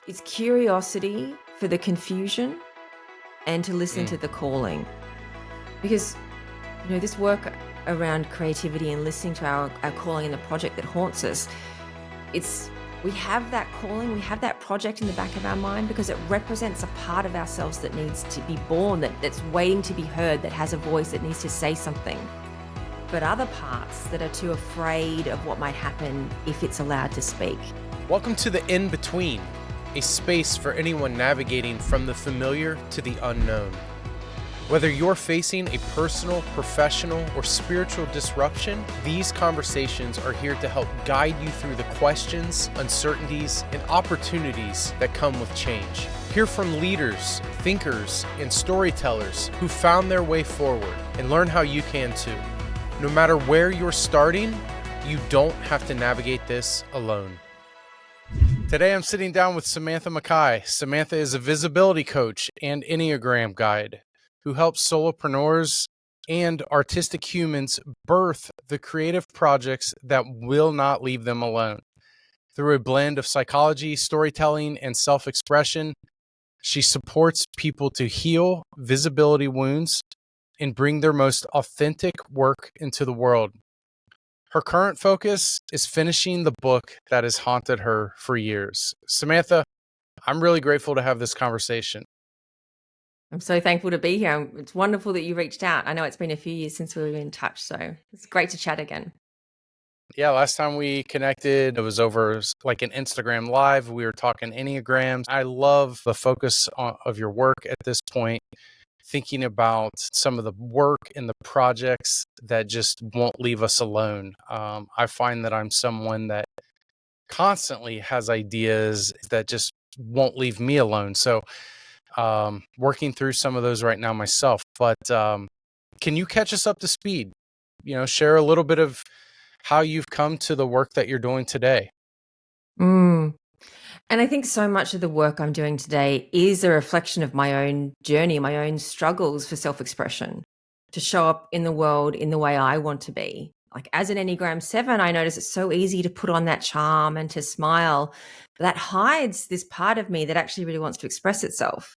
It's curiosity for the confusion and to listen to Mm, the calling. Because, this work around creativity and listening to our calling and the project that haunts us, it's we have that calling, we have that project in the back of our mind because it represents a part of ourselves that needs to be born, that's waiting to be heard, that has a voice, that needs to say something. But other parts that are too afraid of what might happen if it's allowed to speak. Welcome to the In Between, a space for anyone navigating from the familiar to the unknown. Whether you're facing a personal, professional, or spiritual disruption, these conversations are here to help guide you through the questions, uncertainties, and opportunities that come with change. Hear from leaders, thinkers, and storytellers who found their way forward, and learn how you can too. No matter where you're starting, you don't have to navigate this alone. Today, I'm sitting down with Samantha Mackay. Samantha is a visibility coach and Enneagram guide who helps solopreneurs and artistic humans birth the creative projects that will not leave them alone. Through a blend of psychology, storytelling, and self-expression, she supports people to heal visibility wounds and bring their most authentic work into the world. Her current focus is finishing the book that has haunted her for years. Samantha, I'm really grateful to have this conversation. I'm so thankful to be here. It's wonderful that you reached out. I know it's been a few years since we were in touch, so it's great to chat again. Yeah, last time we connected, it was over like an Instagram live. We were talking Enneagrams. I love the focus of your work at this point, thinking about some of the work and the projects that just won't leave us alone. I find that I'm someone that constantly has ideas that just won't leave me alone. So, working through some of those right now myself. But can you catch us up to speed? Share a little bit of how you've come to the work that you're doing today. Mm. And I think so much of the work I'm doing today is a reflection of my own journey, my own struggles for self-expression, to show up in the world in the way I want to be. Like as an Enneagram 7, I notice it's so easy to put on that charm and to smile, but that hides this part of me that actually really wants to express itself.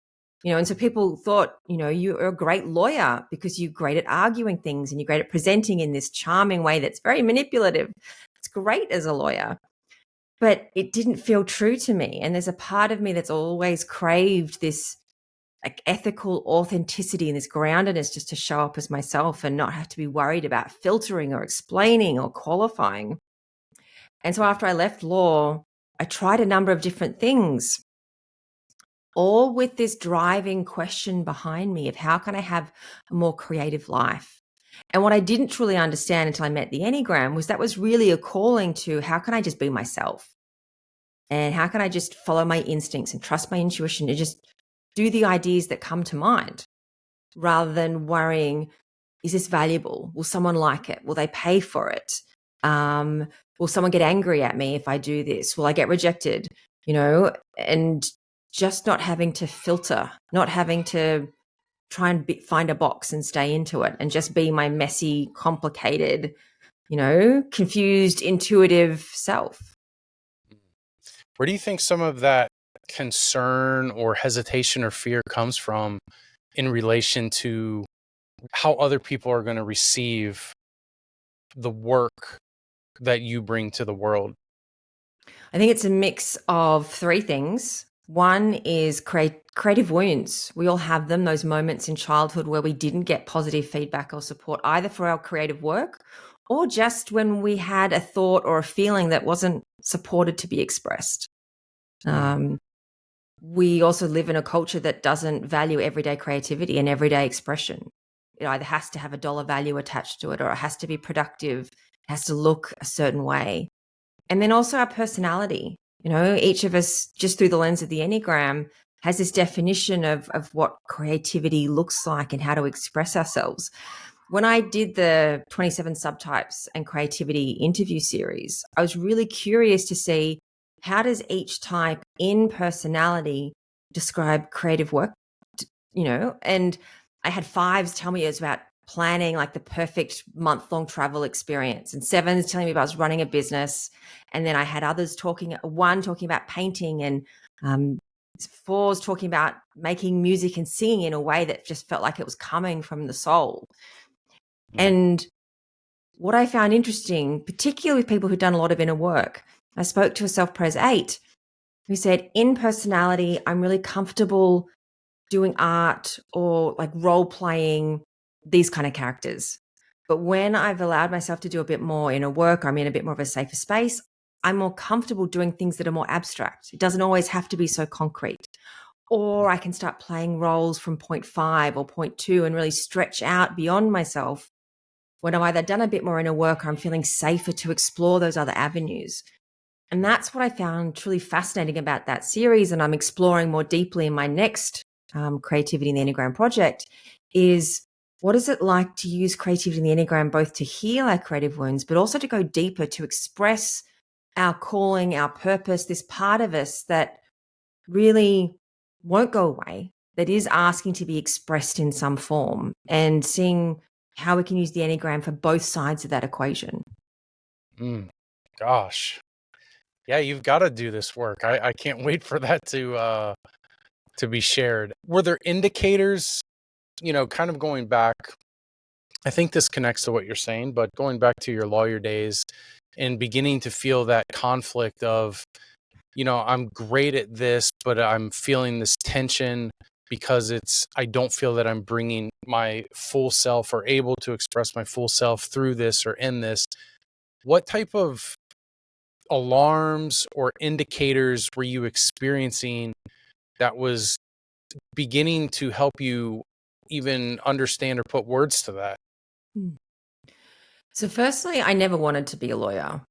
And so people thought, you're a great lawyer because you're great at arguing things and you're great at presenting in this charming way that's very manipulative. It's great as a lawyer. But it didn't feel true to me. And there's a part of me that's always craved this like ethical authenticity and this groundedness just to show up as myself and not have to be worried about filtering or explaining or qualifying. And so after I left law, I tried a number of different things, all with this driving question behind me of how can I have a more creative life? And what I didn't truly understand until I met the Enneagram was that was really a calling to how can I just be myself? And how can I just follow my instincts and trust my intuition and just do the ideas that come to mind rather than worrying, is this valuable? Will someone like it? Will they pay for it? Will someone get angry at me if I do this? Will I get rejected? And just not having to filter, not having to try and find a box and stay into it and just be my messy, complicated, confused, intuitive self. Where do you think some of that concern or hesitation or fear comes from in relation to how other people are going to receive the work that you bring to the world? I think it's a mix of three things. One is creative wounds. We all have them, those moments in childhood where we didn't get positive feedback or support, either for our creative work or just when we had a thought or a feeling that wasn't supported to be expressed. We also live in a culture that doesn't value everyday creativity and everyday expression. It either has to have a dollar value attached to it or it has to be productive, it has to look a certain way. And then also our personality. Each of us, just through the lens of the Enneagram, has this definition of what creativity looks like and how to express ourselves. When I did the 27 subtypes and creativity interview series, I was really curious to see how does each type in personality describe creative work, and I had 5s tell me it was about planning like the perfect month-long travel experience, and 7s telling me about I was running a business. And then I had others one talking about painting and Four's talking about making music and singing in a way that just felt like it was coming from the soul. And what I found interesting, particularly with people who'd done a lot of inner work, I spoke to a self-pres 8 who said, in personality, I'm really comfortable doing art or like role playing these kind of characters. But when I've allowed myself to do a bit more inner work, I'm in a bit more of a safer space, I'm more comfortable doing things that are more abstract. It doesn't always have to be so concrete. Or I can start playing roles from point 5 or point 2 and really stretch out beyond myself when I've either done a bit more inner work or I'm feeling safer to explore those other avenues. And that's what I found truly fascinating about that series. And I'm exploring more deeply in my next Creativity in the Enneagram project is what is it like to use creativity in the Enneagram both to heal our creative wounds, but also to go deeper, to express our calling, our purpose, this part of us that really won't go away, that is asking to be expressed in some form, and seeing how we can use the Enneagram for both sides of that equation. Gosh. Yeah, you've got to do this work. I can't wait for that to be shared. Were there indicators, kind of going back, I think this connects to what you're saying, but going back to your lawyer days and beginning to feel that conflict of, I'm great at this, but I'm feeling this tension because I don't feel that I'm bringing my full self or able to express my full self through this or in this. What type of alarms or indicators were you experiencing that was beginning to help you even understand or put words to that? So firstly, I never wanted to be a lawyer.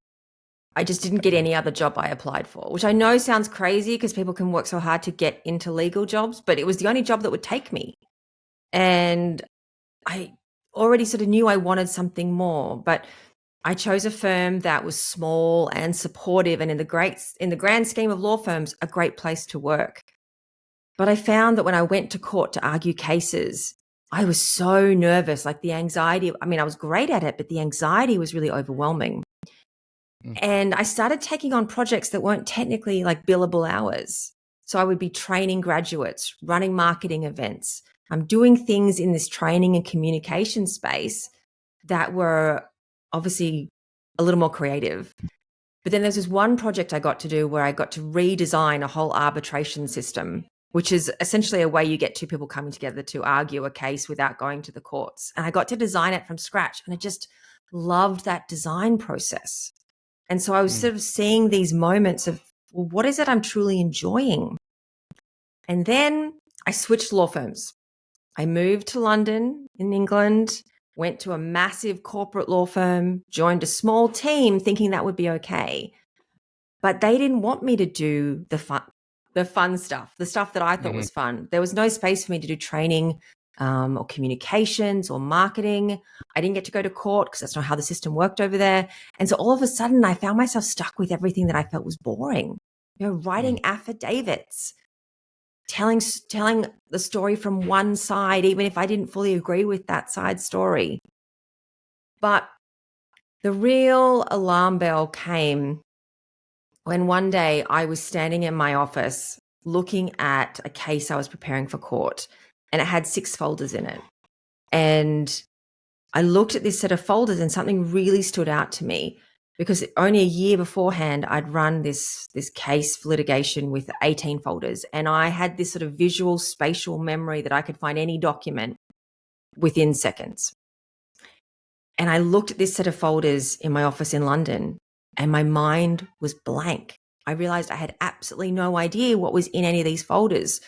I just didn't get any other job I applied for, which I know sounds crazy because people can work so hard to get into legal jobs, but it was the only job that would take me. And I already sort of knew I wanted something more, but I chose a firm that was small and supportive and in the grand scheme of law firms, a great place to work. But I found that when I went to court to argue cases, I was so nervous, like the anxiety. I mean, I was great at it, but the anxiety was really overwhelming. And I started taking on projects that weren't technically like billable hours. So I would be training graduates, running marketing events. I'm doing things in this training and communication space that were obviously a little more creative. But then there's this one project I got to do where I got to redesign a whole arbitration system, which is essentially a way you get two people coming together to argue a case without going to the courts. And I got to design it from scratch. And I just loved that design process. And so I was sort of seeing these moments of, well, what is it I'm truly enjoying? And then I switched law firms. I moved to London in England, went to a massive corporate law firm, joined a small team thinking that would be okay. But they didn't want me to do the fun stuff, the stuff that I thought was fun. There was no space for me to do training or communications or marketing. I didn't get to go to court because that's not how the system worked over there. And so all of a sudden I found myself stuck with everything that I felt was boring. Writing affidavits, telling the story from one side, even if I didn't fully agree with that side story. But the real alarm bell came when one day I was standing in my office looking at a case I was preparing for court, and it had 6 folders in it. And I looked at this set of folders and something really stood out to me, because only a year beforehand I'd run this case for litigation with 18 folders. And I had this sort of visual spatial memory that I could find any document within seconds. And I looked at this set of folders in my office in London and my mind was blank. I realized I had absolutely no idea what was in any of these folders,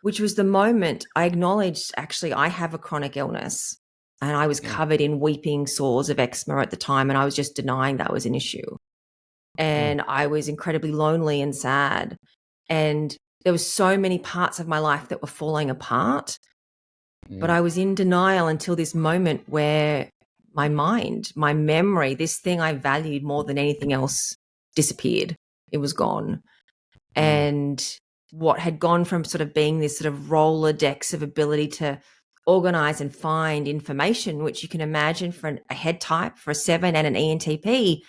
which was the moment I acknowledged, actually, I have a chronic illness. And I was covered in weeping sores of eczema at the time, and I was just denying that was an issue. And I was incredibly lonely and sad. And there were so many parts of my life that were falling apart. But I was in denial until this moment where my mind, my memory, this thing I valued more than anything else disappeared. It was gone. And what had gone from sort of being this sort of Rolodex of ability to organize and find information, which you can imagine for a head type, for a 7 and an ENTP,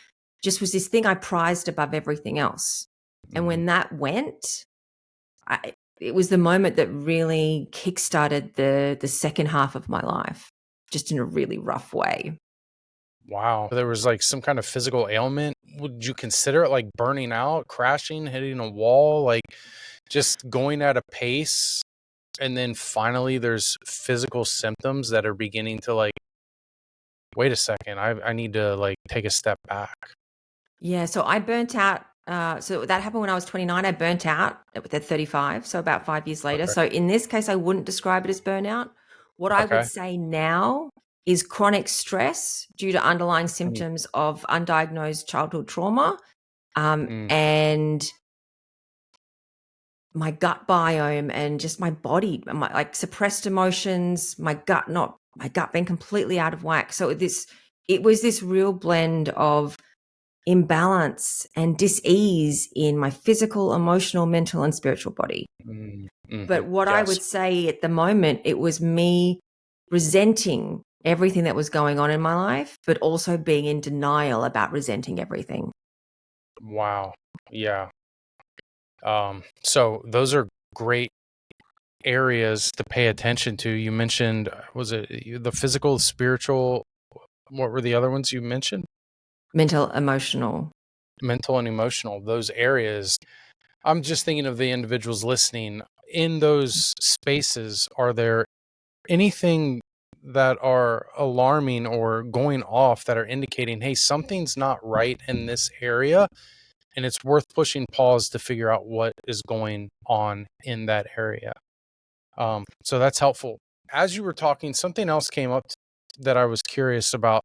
just was this thing I prized above everything else. And when that went, it was the moment that really kickstarted the second half of my life, just in a really rough way. Wow. There was like some kind of physical ailment. Would you consider it like burning out, crashing, hitting a wall, like just going at a pace? And then finally there's physical symptoms that are beginning to like, wait a second, I need to like take a step back. Yeah, so I burnt out. So that happened when I was 29. I burnt out at 35, so about 5 years later. Okay. So in this case, I wouldn't describe it as burnout. What I would Okay. say now is chronic stress due to underlying Mm, symptoms of undiagnosed childhood trauma, mm, and my gut biome and just my body, my like suppressed emotions, my gut being completely out of whack. So it was this real blend of imbalance and dis-ease in my physical, emotional, mental, and spiritual body. But what I yes. would say at the moment, it was me resenting everything that was going on in my life, but also being in denial about resenting everything. Wow. Yeah. So those are great areas to pay attention to. You mentioned, was it the physical, spiritual? What were the other ones you mentioned? Mental, emotional. Mental and emotional, those areas. I'm just thinking of the individuals listening in those spaces. Are there anything that are alarming or going off that are indicating, hey, something's not right in this area? And it's worth pushing pause to figure out what is going on in that area. So that's helpful. As you were talking, something else came up that I was curious about,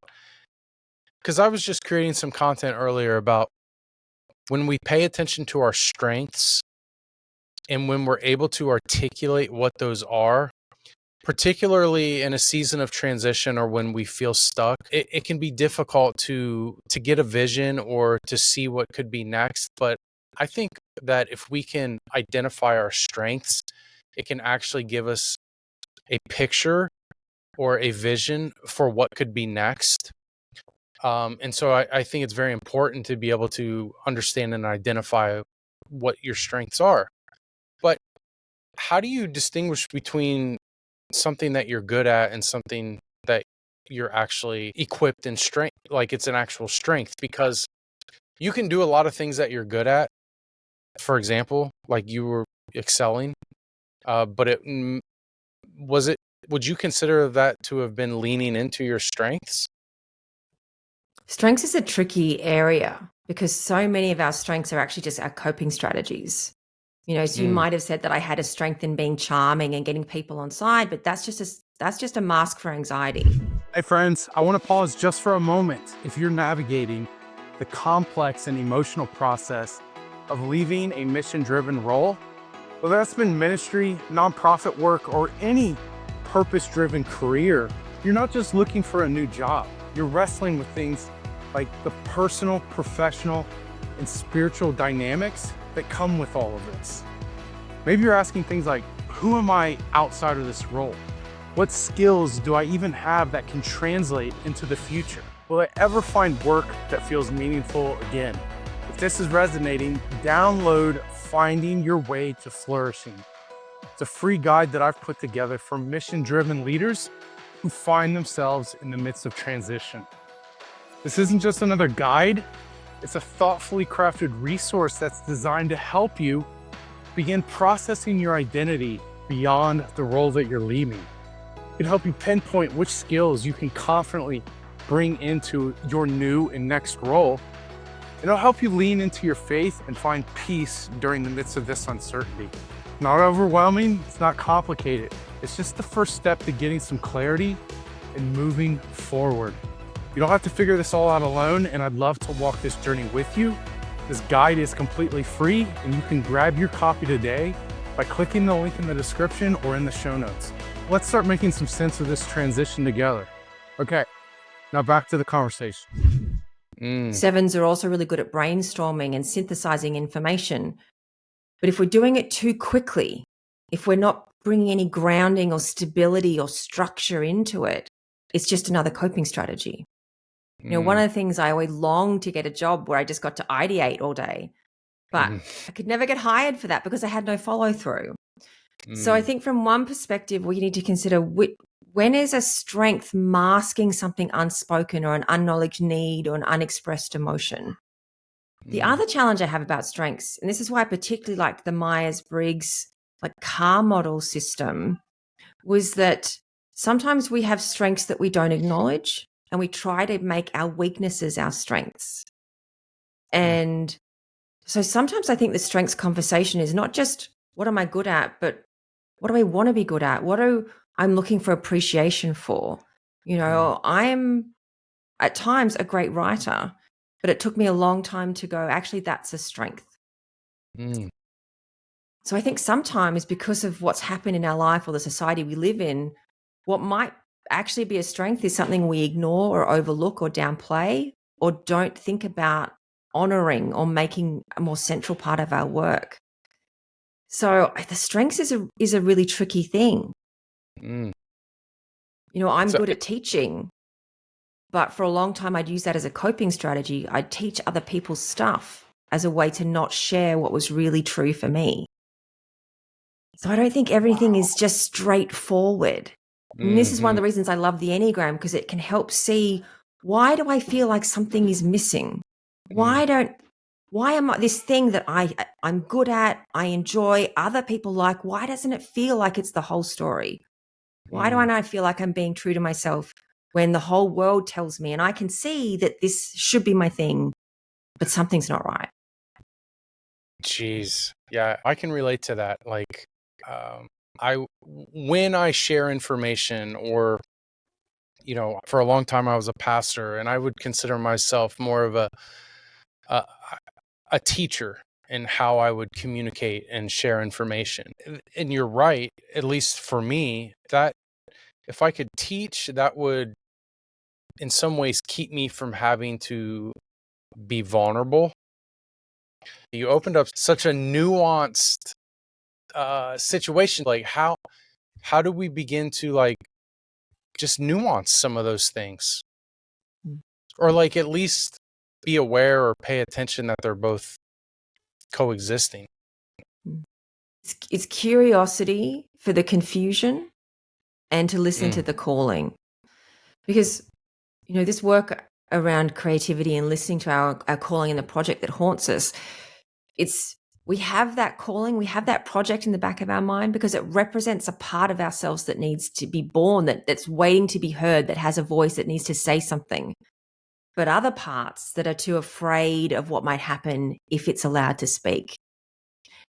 because I was just creating some content earlier about when we pay attention to our strengths and when we're able to articulate what those are, particularly in a season of transition or when we feel stuck, it can be difficult to get a vision or to see what could be next. But I think that if we can identify our strengths, it can actually give us a picture or a vision for what could be next. And so I think it's very important to be able to understand and identify what your strengths are. But how do you distinguish between something that you're good at and something that you're actually equipped in strength, like it's an actual strength? Because you can do a lot of things that you're good at. For example, like you were excelling, but was it, would you consider that to have been leaning into your strengths? Strengths is a tricky area because so many of our strengths are actually just our coping strategies. So you Mm, might have said that I had a strength in being charming and getting people on side, but that's just a mask for anxiety. Hey friends, I want to pause just for a moment. If you're navigating the complex and emotional process of leaving a mission-driven role, whether that's been ministry, nonprofit work, or any purpose-driven career, you're not just looking for a new job. You're wrestling with things like the personal, professional, and spiritual dynamics that come with all of this. Maybe you're asking things like, who am I outside of this role? What skills do I even have that can translate into the future? Will I ever find work that feels meaningful again? If this is resonating, download Finding Your Way to Flourishing. It's a free guide that I've put together for mission-driven leaders who find themselves in the midst of transition. This isn't just another guide, it's a thoughtfully crafted resource that's designed to help you begin processing your identity beyond the role that you're leaving. It can help you pinpoint which skills you can confidently bring into your new and next role. It'll help you lean into your faith and find peace during the midst of this uncertainty. Not overwhelming, it's not complicated. It's just the first step to getting some clarity and moving forward. You don't have to figure this all out alone, and I'd love to walk this journey with you. This guide is completely free, and you can grab your copy today by clicking the link in the description or in the show notes. Let's start making some sense of this transition together. Okay, now back to the conversation. Sevens are also really good at brainstorming and synthesizing information. But if we're doing it too quickly, if we're not bringing any grounding or stability or structure into it, it's just another coping strategy. One of the things I always longed to get a job where I just got to ideate all day. but Mhm. I could never get hired for that because I had no follow through. So I Mm. think from one perspective, we need to consider when is a strength masking something unspoken or an unacknowledged need or an unexpressed emotion? The Mm. other challenge I have about strengths, and this is why I particularly liked the Myers-Briggs like car model system, was that sometimes we have strengths that we don't acknowledge and we try to make our weaknesses our strengths. Mm. And so sometimes I think the strengths conversation is not just what am I good at, but what do I want to be good at? What do I'm looking for appreciation for? Mm. I'm at times a great writer, but it took me a long time to go, actually, that's a strength. Mm. So I think sometimes because of what's happened in our life or the society we live in, what might actually be a strength is something we ignore or overlook or downplay or don't think about honoring or making a more central part of our work. So the strengths is a really tricky thing. Mm. I'm So, good at teaching, but for a long time I'd use that as a coping strategy. I'd teach other people's stuff as a way to not share what was really true for me. So I don't think everything is just straightforward. And this is one of mhm. the reasons I love the Enneagram, because it can help see, why do I feel like something is missing? Mm. Why am I this thing that I'm good at, I enjoy, other people like, why doesn't it feel like it's the whole story? Why do I Mm. not feel like I'm being true to myself when the whole world tells me and I can see that this should be my thing, but something's not right? Jeez. Yeah, I can relate to that. Like, um, when I share information, or for a long time I was a pastor, and I would consider myself more of a, a teacher in how I would communicate and share information. And you're right, at least for me, that if I could teach, that would in some ways keep me from having to be vulnerable. You opened up such a nuanced situation. Like, how do we begin to, like, just nuance some of those things, Mm. or like at least be aware or pay attention that they're both coexisting? Mm. It's curiosity for the confusion and to listen to Mm. the calling. Because, this work around creativity and listening to our calling and the project that haunts us, we have that calling, we have that project in the back of our mind because it represents a part of ourselves that needs to be born, that's waiting to be heard, that has a voice, that needs to say something. But other parts that are too afraid of what might happen if it's allowed to speak.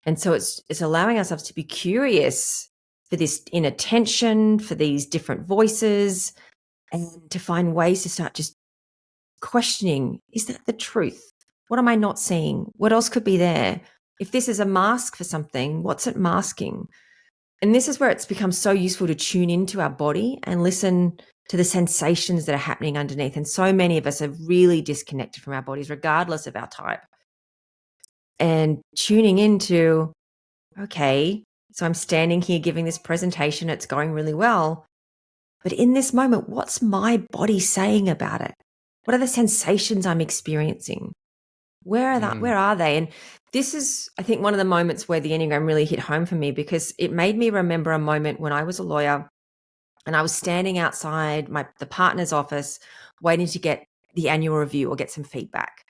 And so it's allowing ourselves to be curious for this inner tension, for these different voices, and to find ways to start just questioning, is that the truth? What am I not seeing? What else could be there? If this is a mask for something, what's it masking? And this is where it's become so useful to tune into our body and listen to the sensations that are happening underneath. And so many of us are really disconnected from our bodies, regardless of our type. And tuning into, okay, so I'm standing here giving this presentation, it's going really well. But in this moment, what's my body saying about it? What are the sensations I'm experiencing? Where Mm. are they? And this is, I think, one of the moments where the Enneagram really hit home for me, because it made me remember a moment when I was a lawyer and I was standing outside the partner's office waiting to get the annual review or get some feedback.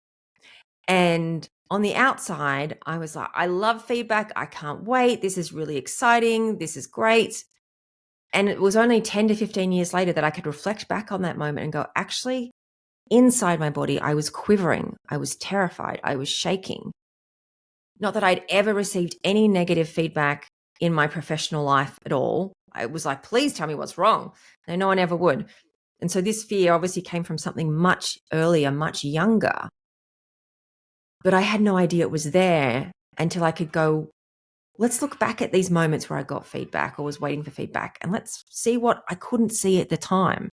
And on the outside, I was like, I love feedback. I can't wait. This is really exciting. This is great. And it was only 10 to 15 years later that I could reflect back on that moment and go, actually, inside my body, I was quivering. I was terrified. I was shaking. Not that I'd ever received any negative feedback in my professional life at all. I was like, please tell me what's wrong. No one ever would. And so this fear obviously came from something much earlier, much younger. But I had no idea it was there until I could go, let's look back at these moments where I got feedback or was waiting for feedback, and let's see what I couldn't see at the time.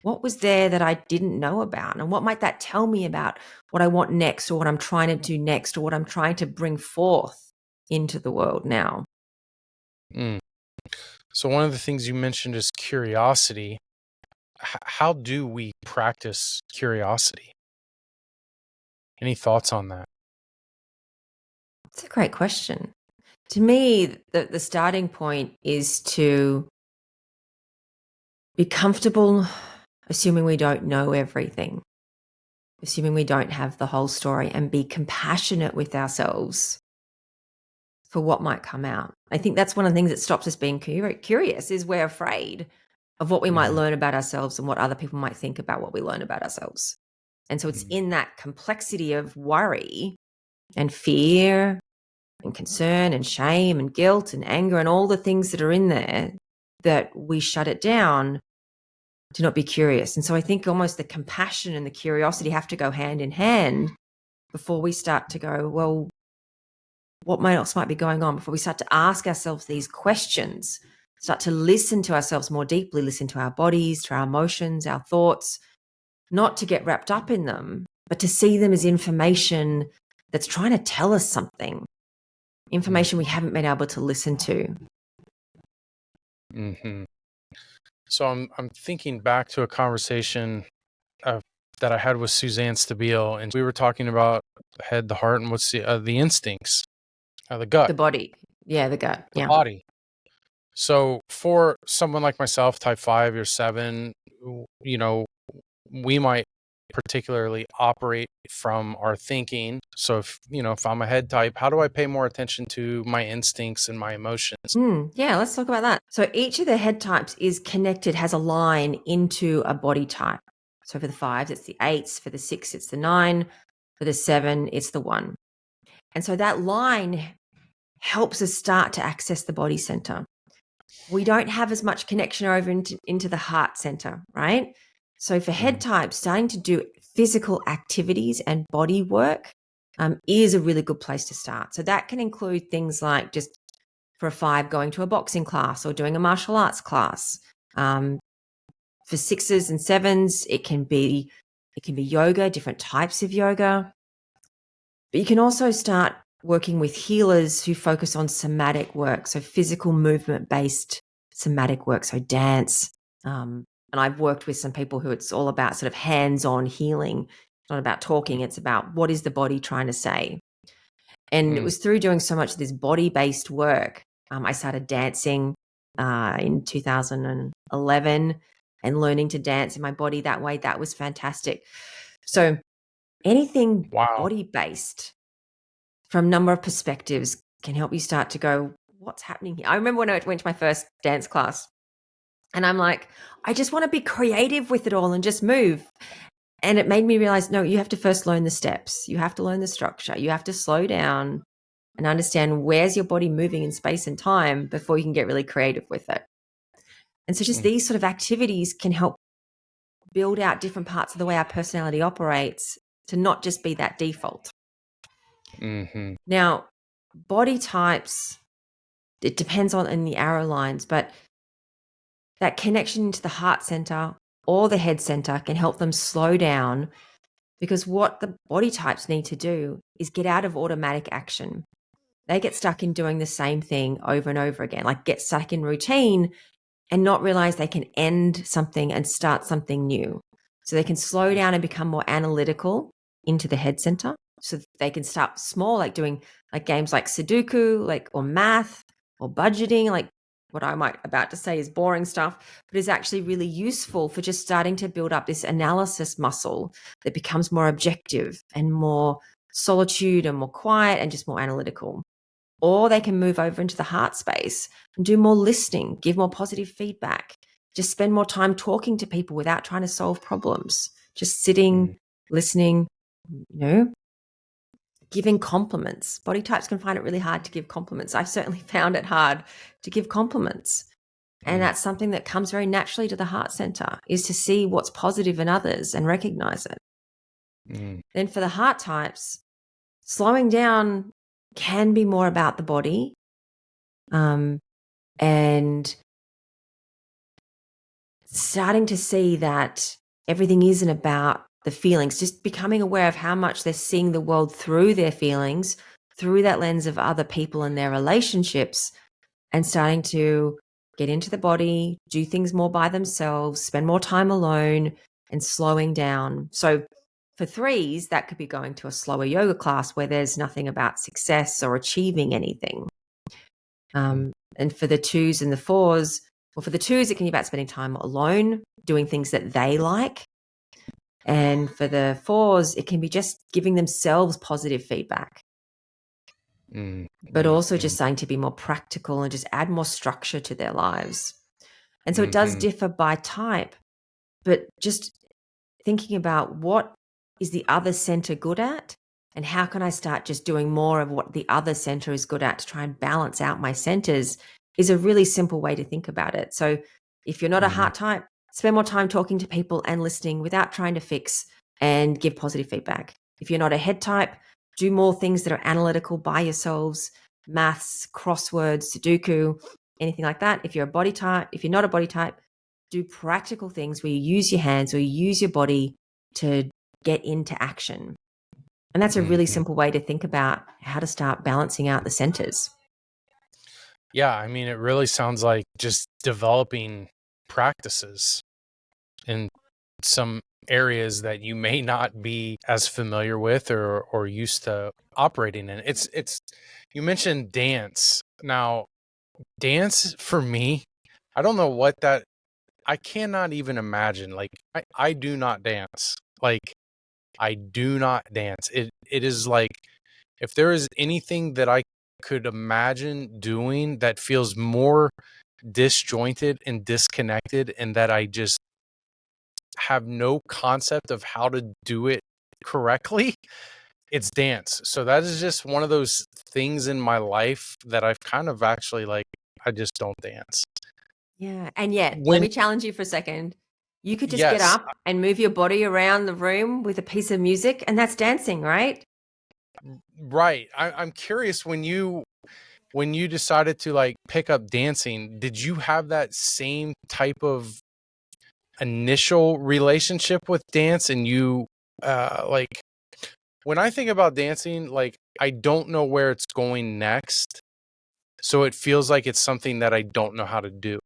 What was there that I didn't know about? And what might that tell me about what I want next, or what I'm trying to do next, or what I'm trying to bring forth into the world now? Mm. So one of the things you mentioned is curiosity. How do we practice curiosity? Any thoughts on that? It's a great question. To me, the starting point is to be comfortable assuming we don't know everything, assuming we don't have the whole story, and be compassionate with ourselves for what might come out. I think that's one of the things that stops us being curious is we're afraid of what we might learn about ourselves and what other people might think about what we learn about ourselves. And so it's in that complexity of worry and fear and concern and shame and guilt and anger and all the things that are in there that we shut it down to not be curious. And so I think almost the compassion and the curiosity have to go hand in hand before we start to go, well, what else might be going on, before we start to ask ourselves these questions, start to listen to ourselves more deeply, listen to our bodies, to our emotions, our thoughts, not to get wrapped up in them, but to see them as information that's trying to tell us something, information we haven't been able to listen to. So I'm thinking back to a conversation that I had with Suzanne Stabile, and we were talking about the head, the heart, and what's the instincts, the gut, The body. Yeah, the gut. the body. So for someone like myself, type 5 or 7, we might particularly operate from our thinking. So if I'm a head type, how do I pay more attention to my instincts and my emotions? Yeah, let's talk about that. So each of the head types is connected, has a line into a body type. So for the 5s, it's the 8s. For the 6, it's the 9. For the 7, it's the 1. And so that line helps us start to access the body center. We don't have as much connection over into the heart center, right? So for head types, starting to do physical activities and body work is a really good place to start. So that can include things like, just for a 5, going to a boxing class or doing a martial arts class. For 6s and 7s, it can be yoga, different types of yoga. But you can also start working with healers who focus on somatic work, so physical movement-based somatic work, so dance. And I've worked with some people who it's all about sort of hands-on healing. It's not about talking, it's about what is the body trying to say. And it was through doing so much of this body-based work, I started dancing in 2011 and learning to dance in my body that way. That was fantastic. So anything body-based from a number of perspectives can help you start to go, what's happening here? I remember when I went to my first dance class and I'm like, I just want to be creative with it all and just move. And it made me realize, no, you have to first learn the steps. You have to learn the structure. You have to slow down and understand where's your body moving in space and time before you can get really creative with it. And so just these sort of activities can help build out different parts of the way our personality operates to not just be that default. Now, body types, it depends on in the arrow lines, but that connection to the heart center or the head center can help them slow down, because what the body types need to do is get out of automatic action. They get stuck in doing the same thing over and over again, like get stuck in routine and not realize they can end something and start something new. So they can slow down and become more analytical into the head center. So they can start small, like doing like games like Sudoku, or math or budgeting, like what I might about to say is boring stuff, but is actually really useful for just starting to build up this analysis muscle that becomes more objective and more solitude and more quiet and just more analytical. Or they can move over into the heart space and do more listening, give more positive feedback, just spend more time talking to people without trying to solve problems, just sitting, listening, giving compliments. Body types can find it really hard to give compliments. I've certainly found it hard to give compliments. And that's something that comes very naturally to the heart center, is to see what's positive in others and recognize it. Then for the heart types, slowing down can be more about the body, and starting to see that everything isn't about the feelings, just becoming aware of how much they're seeing the world through their feelings, through that lens of other people and their relationships, and starting to get into the body, do things more by themselves, spend more time alone, and slowing down. So For threes, that could be going to a slower yoga class where there's nothing about success or achieving anything. And for the twos and the fours, well, for the twos, it can be about spending time alone, doing things that they like. And for the fours, it can be just giving themselves positive feedback. But also just saying to be more practical and just add more structure to their lives. And so it does differ by type, but just thinking about what is the other center good at and how can I start just doing more of what the other center is good at to try and balance out my centers is a really simple way to think about it. So if you're not a heart type, spend more time talking to people and listening without trying to fix and give positive feedback. If you're not a head type, do more things that are analytical by yourselves, maths, crosswords, Sudoku, anything like that. If you're a body type, if you're not a body type, do practical things where you use your hands or you use your body to get into action. And that's a really simple way to think about how to start balancing out the centers. Yeah, I mean, it really sounds like just developing practices in some areas that you may not be as familiar with or used to operating in. It's you mentioned dance. Now, dance for me, I don't know what that I cannot even imagine. Like I do not dance. Like I do not dance. It is like if there is anything that I could imagine doing that feels more disjointed and disconnected and that I just have no concept of how to do it correctly, it's dance. So that is just one of those things in my life that I've kind of actually like, I just don't dance. Yeah. And yet, let me challenge you for a second. You could just get up and move your body around the room with a piece of music, and that's dancing, right? Right. I'm curious, when you decided to like pick up dancing, did you have that same type of initial relationship with dance? And you like when I think about dancing, like I don't know where it's going next. So it feels like it's something that I don't know how to do.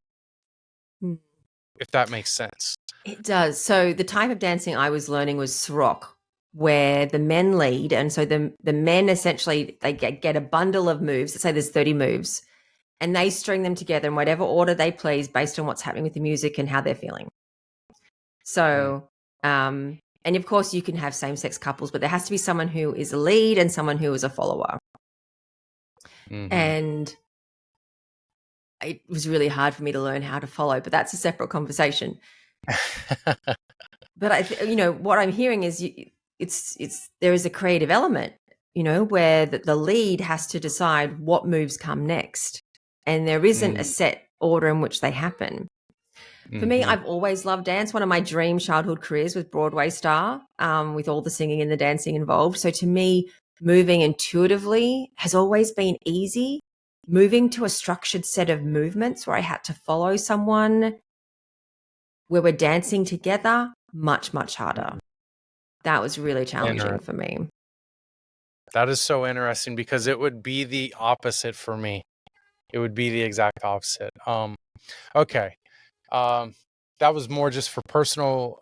If that makes sense. It does. So the type of dancing I was learning was Srock, where the men lead. And so the men essentially, they get a bundle of moves. Let's say there's 30 moves, and they string them together in whatever order they please based on what's happening with the music and how they're feeling. So, and of course you can have same-sex couples, but there has to be someone who is a lead and someone who is a follower. And it was really hard for me to learn how to follow, but that's a separate conversation. But what I'm hearing is there is a creative element, where the lead has to decide what moves come next, and there isn't a set order in which they happen. For me, I've always loved dance. One of my dream childhood careers was Broadway star, with all the singing and the dancing involved. So to me, moving intuitively has always been easy. Moving to a structured set of movements where I had to follow someone, where we're dancing together, much, much harder. That was really challenging for me. That is so interesting because it would be the opposite for me. It would be the exact opposite. Okay. That was more just for personal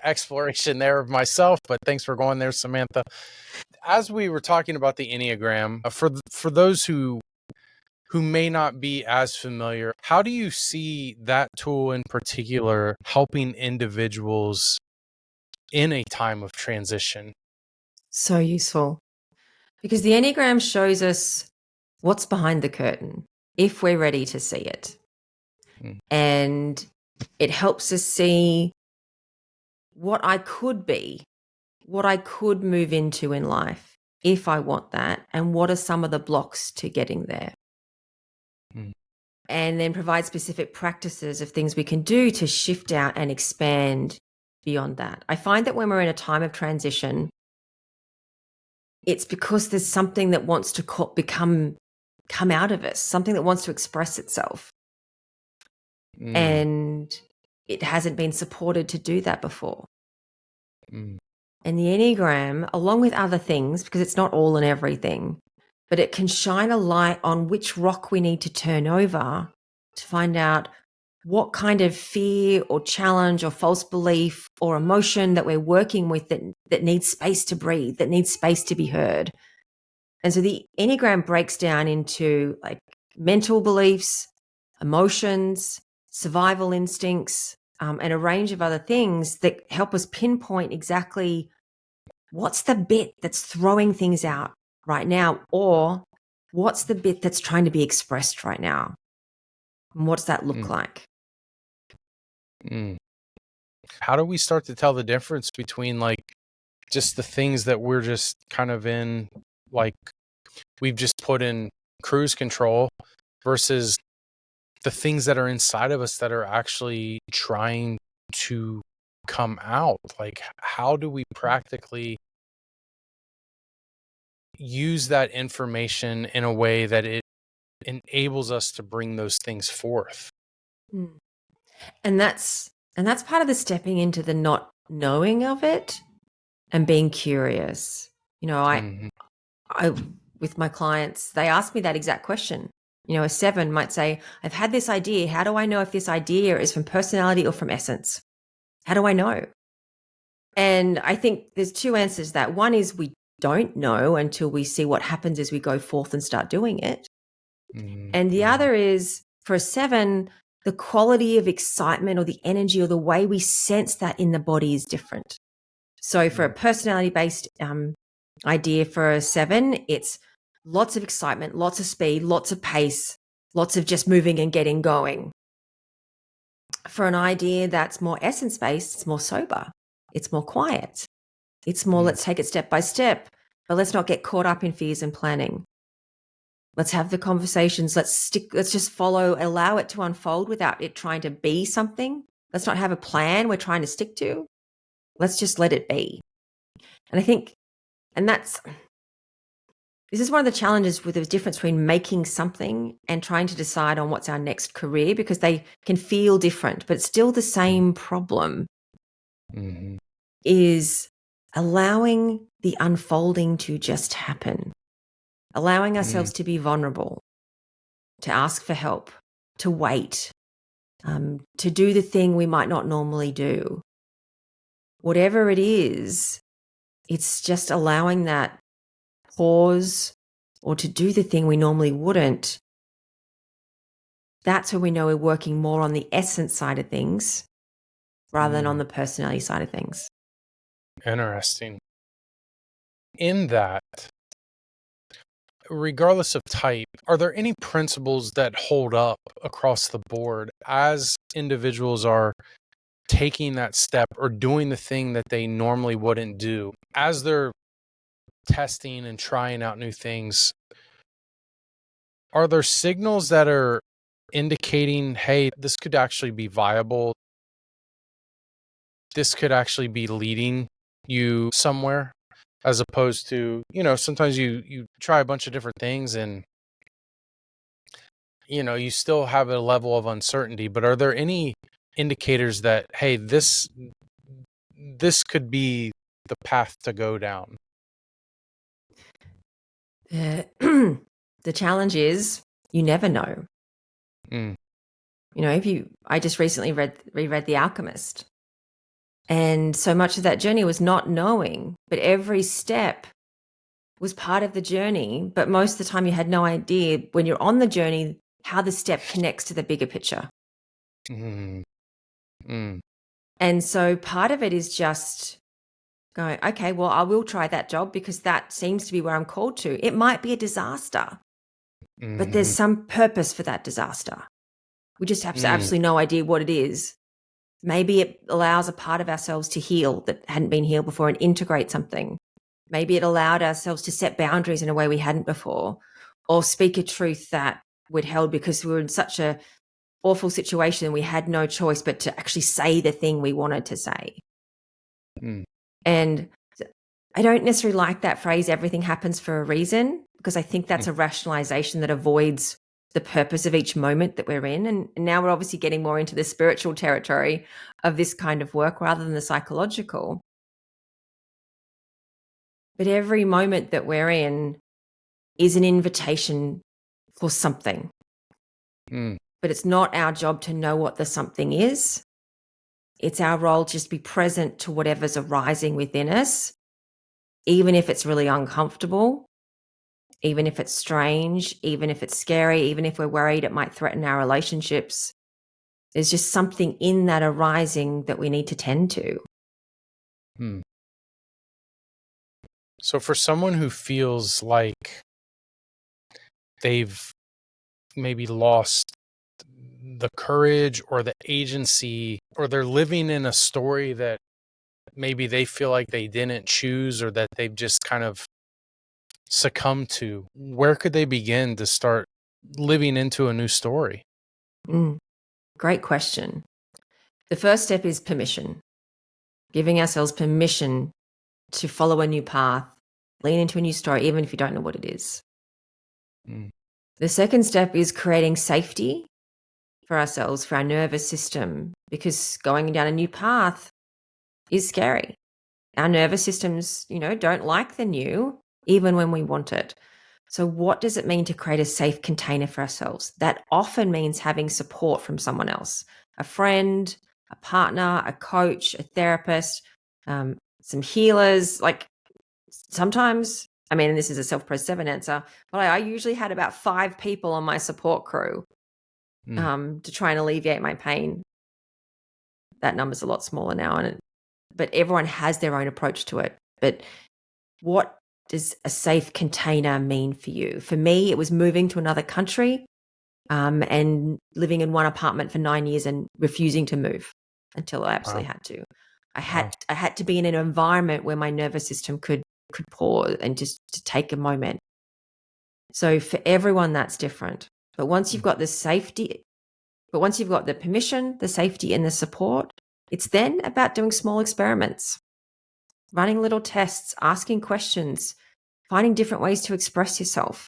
exploration there of myself, but thanks for going there, Samantha. As we were talking about the Enneagram, for those who may not be as familiar, how do you see that tool in particular helping individuals in a time of transition? So useful, because the Enneagram shows us what's behind the curtain if we're ready to see it. And it helps us see what I could be, what I could move into in life if I want that, and what are some of the blocks to getting there. And then provide specific practices of things we can do to shift out and expand beyond that. I find that when we're in a time of transition, it's because there's something that wants to come out of us, something that wants to express itself. And it hasn't been supported to do that before. And the Enneagram, along with other things, because it's not all and everything, but it can shine a light on which rock we need to turn over to find out what kind of fear or challenge or false belief or emotion that we're working with that needs space to breathe, that needs space to be heard. And so the Enneagram breaks down into like mental beliefs, emotions, survival instincts, and a range of other things that help us pinpoint exactly what's the bit that's throwing things out right now, or what's the bit that's trying to be expressed right now. And what does that look like? How do we start to tell the difference between like just the things that we're just kind of in, like we've just put in cruise control versus the things that are inside of us that are actually trying to come out? Like, how do we practically use that information in a way that it enables us to bring those things forth? And that's part of the stepping into the not knowing of it and being curious. You know, I with my clients, they ask me that exact question. You know, a 7 might say, I've had this idea. How do I know if this idea is from personality or from essence? How do I know? And I think there's two answers to that. One is we don't know until we see what happens as we go forth and start doing it. And the other is for a 7, the quality of excitement or the energy or the way we sense that in the body is different. So for a personality-based idea for a 7, it's lots of excitement, lots of speed, lots of pace, lots of just moving and getting going. For an idea that's more essence-based, it's more sober, it's more quiet, it's more let's take it step by step, but let's not get caught up in fears and planning. Let's have the conversations. Let's just follow, allow it to unfold without it trying to be something. Let's not have a plan we're trying to stick to. Let's just let it be. And I think, this is one of the challenges with the difference between making something and trying to decide on what's our next career, because they can feel different, but it's still the same problem, is allowing the unfolding to just happen, allowing ourselves to be vulnerable, to ask for help, to wait, to do the thing we might not normally do. Whatever it is, it's just allowing that pause or to do the thing we normally wouldn't. That's when we know we're working more on the essence side of things rather than on the personality side of things. Interesting. In that, regardless of type, are there any principles that hold up across the board as individuals are taking that step or doing the thing that they normally wouldn't do as they're testing and trying out new things? Are there signals that are indicating, hey, this could actually be viable? This could actually be leading you somewhere, as opposed to, sometimes you try a bunch of different things and, you still have a level of uncertainty, but are there any indicators that, hey, this could be the path to go down? The challenge is you never know. I just recently reread The Alchemist. And so much of that journey was not knowing, but every step was part of the journey. But most of the time you had no idea when you're on the journey how the step connects to the bigger picture. And so part of it is just going, okay, well, I will try that job because that seems to be where I'm called to. It might be a disaster, but there's some purpose for that disaster. We just have absolutely no idea what it is. Maybe it allows a part of ourselves to heal that hadn't been healed before and integrate something. Maybe it allowed ourselves to set boundaries in a way we hadn't before, or speak a truth that we'd held because we were in such a awful situation we had no choice but to actually say the thing we wanted to say. And I don't necessarily like that phrase, everything happens for a reason, because I think that's a rationalization that avoids the purpose of each moment that we're in. And now we're obviously getting more into the spiritual territory of this kind of work rather than the psychological. But every moment that we're in is an invitation for something. but it's not our job to know what the something is. It's our role to just be present to whatever's arising within us, even if it's really uncomfortable, even if it's strange, even if it's scary, even if we're worried it might threaten our relationships. There's just something in that arising that we need to tend to. Hmm. So for someone who feels like they've maybe lost the courage or the agency, or they're living in a story that maybe they feel like they didn't choose or that they've just kind of succumbed to, where could they begin to start living into a new story? Great question. The first step is permission, giving ourselves permission to follow a new path, lean into a new story, even if you don't know what it is. Mm. The second step is creating safety for ourselves, for our nervous system, because going down a new path is scary. Our nervous systems, don't like the new, even when we want it. So what does it mean to create a safe container for ourselves? That often means having support from someone else, a friend, a partner, a coach, a therapist, some healers. Like sometimes, and this is a self-pros 7 answer, but I usually had about 5 people on my support crew to try and alleviate my pain. That number's a lot smaller now, but everyone has their own approach to it. But what does a safe container mean for you? For me, it was moving to another country and living in one apartment for 9 years and refusing to move until I absolutely had to. I had to be in an environment where my nervous system could pause and just to take a moment. So for everyone, that's different. But once you've got the safety, once you've got the permission, the safety, and the support, it's then about doing small experiments, running little tests, asking questions, finding different ways to express yourself,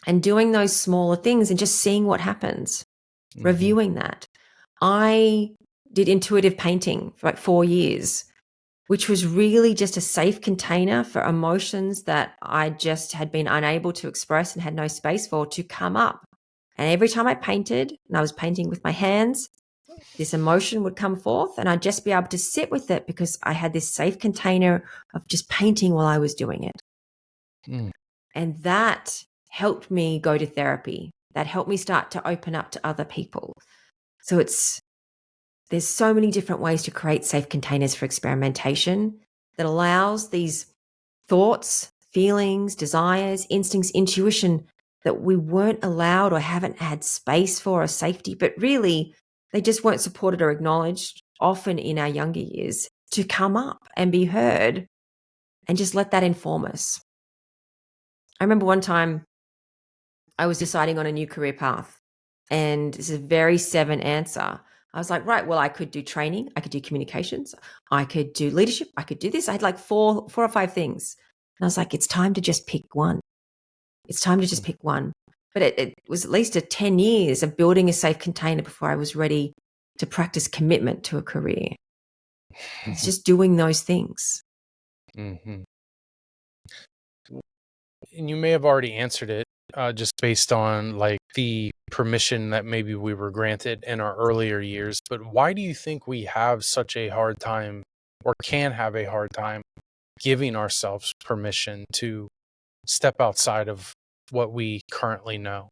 and doing those smaller things and just seeing what happens, reviewing that. I did intuitive painting for like 4 years, which was really just a safe container for emotions that I just had been unable to express and had no space for to come up. And every time I painted, and I was painting with my hands, this emotion would come forth and I'd just be able to sit with it because I had this safe container of just painting while I was doing it. And that helped me go to therapy. That helped me start to open up to other people. So there's so many different ways to create safe containers for experimentation that allows these thoughts, feelings, desires, instincts, intuition that we weren't allowed or haven't had space for or safety, but really they just weren't supported or acknowledged, often in our younger years, to come up and be heard and just let that inform us. I remember one time I was deciding on a new career path, and this is a very 7 answer. I was like, right, well, I could do training, I could do communications, I could do leadership, I could do this. I had like four or five things. And I was like, it's time to just pick one. It's time to just pick one. But it was at least 10 years of building a safe container before I was ready to practice commitment to a career. It's just doing those things. And you may have already answered it just based on like the permission that maybe we were granted in our earlier years. But why do you think we have such a hard time, or can have a hard time, giving ourselves permission to step outside of what we currently know?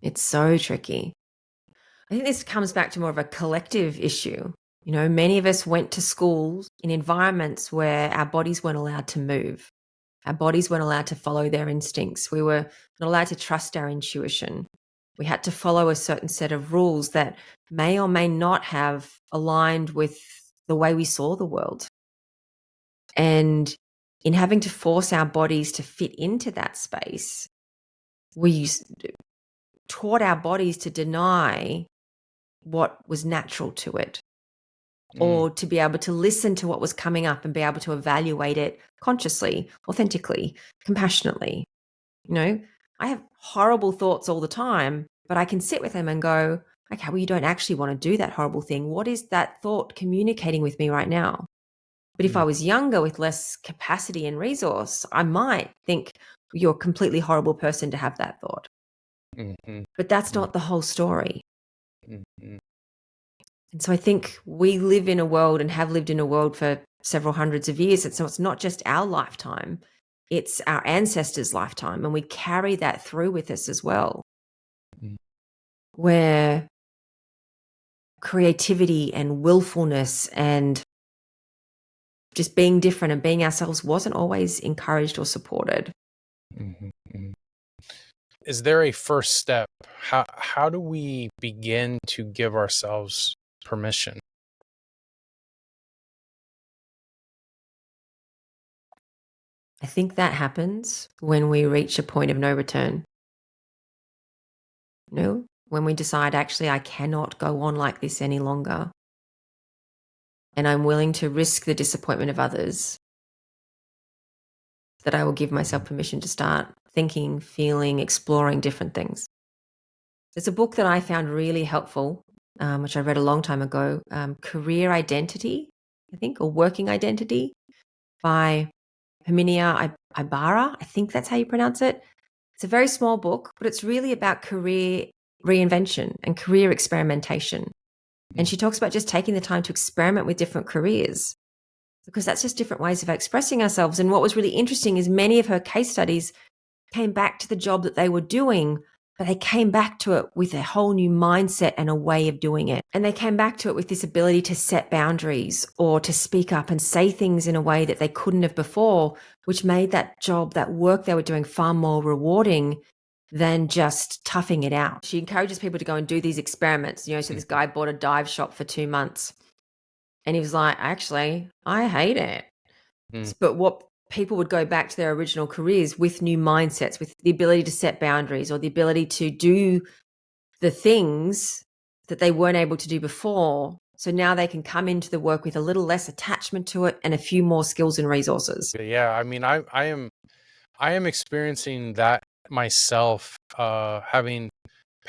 It's so tricky. I think this comes back to more of a collective issue. Many of us went to schools in environments where our bodies weren't allowed to move. Our bodies weren't allowed to follow their instincts. We were not allowed to trust our intuition. We had to follow a certain set of rules that may or may not have aligned with the way we saw the world. And in having to force our bodies to fit into that space, we taught our bodies to deny what was natural to it, or to be able to listen to what was coming up and be able to evaluate it consciously, authentically, compassionately. I have horrible thoughts all the time, but I can sit with them and go, okay, well, you don't actually want to do that horrible thing. What is that thought communicating with me right now? But if I was younger with less capacity and resource, I might think you're a completely horrible person to have that thought. But that's not the whole story. Mm-hmm. And so I think we live in a world and have lived in a world for several hundreds of years. And so it's not just our lifetime, it's our ancestors' lifetime. And we carry that through with us as well, where creativity and willfulness and just being different and being ourselves wasn't always encouraged or supported. Is there a first step? How do we begin to give ourselves permission? I think that happens when we reach a point of no return. When we decide, actually, I cannot go on like this any longer. And I'm willing to risk the disappointment of others, that I will give myself permission to start thinking, feeling, exploring different things. There's a book that I found really helpful, which I read a long time ago, Career Identity, I think, or Working Identity by Herminia Ibarra. I think that's how you pronounce it. It's a very small book, but it's really about career reinvention and career experimentation. And she talks about just taking the time to experiment with different careers, because that's just different ways of expressing ourselves. And what was really interesting is many of her case studies came back to the job that they were doing, but they came back to it with a whole new mindset and a way of doing it. And they came back to it with this ability to set boundaries or to speak up and say things in a way that they couldn't have before, which made that job, that work they were doing, far more rewarding than just toughing it out. She encourages people to go and do these experiments. So this guy bought a dive shop for 2 months and he was like, actually, I hate it. But what people would go back to their original careers with new mindsets, with the ability to set boundaries or the ability to do the things that they weren't able to do before. So now they can come into the work with a little less attachment to it and a few more skills and resources. Yeah, I mean, I am experiencing that myself, having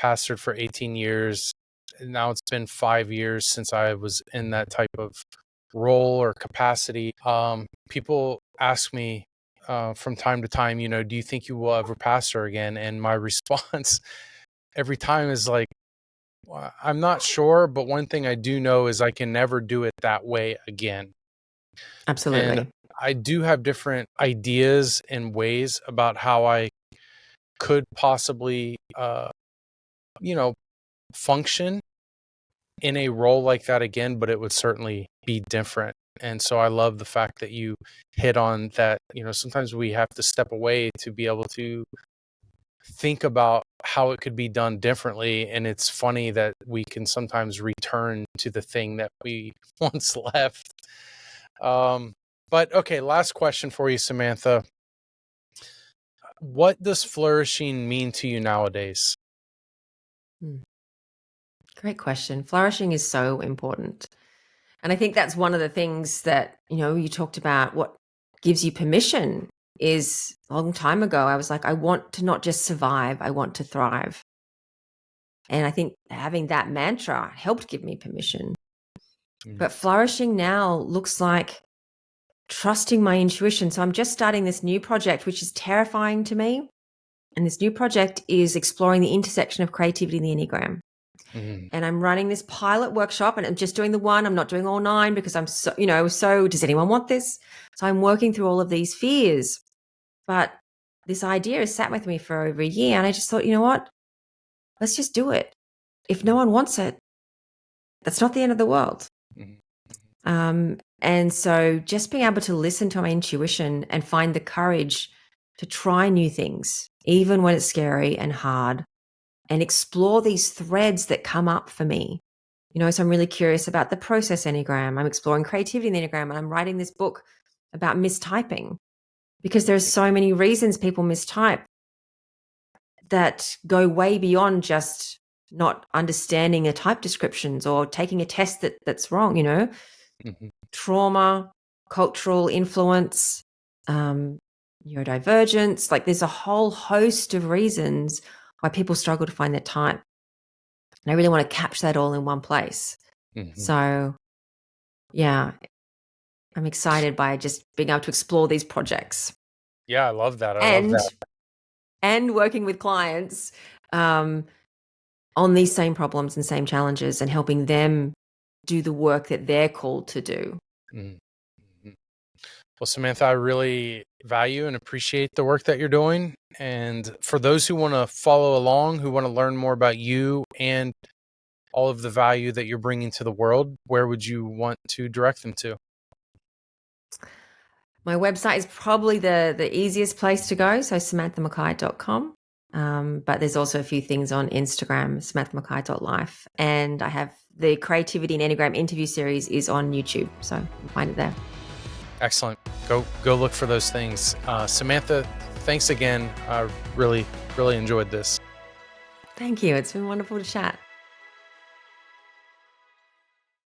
pastored for 18 years. Now it's been 5 years since I was in that type of role or capacity. People ask me from time to time, do you think you will ever pastor again? And my response every time is like, well, I'm not sure, but one thing I do know is I can never do it that way again. Absolutely. And I do have different ideas and ways about how I could possibly, function in a role like that again, but it would certainly be different. And so I love the fact that you hit on that. Sometimes we have to step away to be able to think about how it could be done differently. And it's funny that we can sometimes return to the thing that we once left. But okay, last question for you, Samantha. What does flourishing mean to you nowadays? Great question. Flourishing is so important. And I think that's one of the things that, you talked about. What gives you permission is, a long time ago, I was like, I want to not just survive, I want to thrive. And I think having that mantra helped give me permission. But flourishing now looks like trusting my intuition. So I'm just starting this new project, which is terrifying to me. And this new project is exploring the intersection of creativity and the Enneagram. And I'm running this pilot workshop, and I'm just doing the one. I'm not doing all 9 because I'm so does anyone want this? So I'm working through all of these fears. But this idea has sat with me for over a year. And I just thought, you know what? Let's just do it. If no one wants it, that's not the end of the world. And so just being able to listen to my intuition and find the courage to try new things, even when it's scary and hard, and explore these threads that come up for me. So I'm really curious about the process Enneagram. I'm exploring creativity in the Enneagram, and I'm writing this book about mistyping, because there's so many reasons people mistype that go way beyond just not understanding the type descriptions or taking a test that's wrong, Trauma, cultural influence, neurodivergence. Like, there's a whole host of reasons why people struggle to find their type. And I really want to capture that all in one place. So, yeah, I'm excited by just being able to explore these projects. Yeah, I love that. And working with clients on these same problems and same challenges, and helping them do the work that they're called to do. Mhm. Well, Samantha, I really value and appreciate the work that you're doing. And for those who want to follow along, who want to learn more about you and all of the value that you're bringing to the world, where would you want to direct them to? My website is probably the easiest place to go, so samanthamackay.com. But there's also a few things on Instagram, samanthamackay.life. And I have the Creativity and Enneagram interview series is on YouTube, so you can find it there. Excellent. Go look for those things. Samantha, thanks again. I really enjoyed this. Thank you. It's been wonderful to chat.